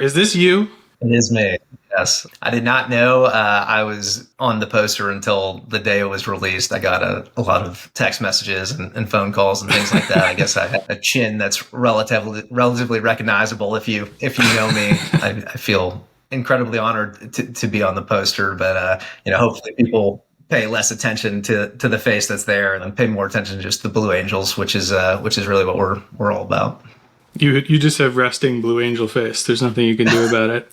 Is this you? It is me. Yes. I did not know I was on the poster until the day it was released. I got a lot of text messages and phone calls and things like that. I guess I have a chin that's relatively recognizable if you know me. I feel incredibly honored to be on the poster, but hopefully people pay less attention to the face that's there and pay more attention to just the Blue Angels, which is really what we're all about. You just have resting Blue Angel face. There's nothing you can do about it.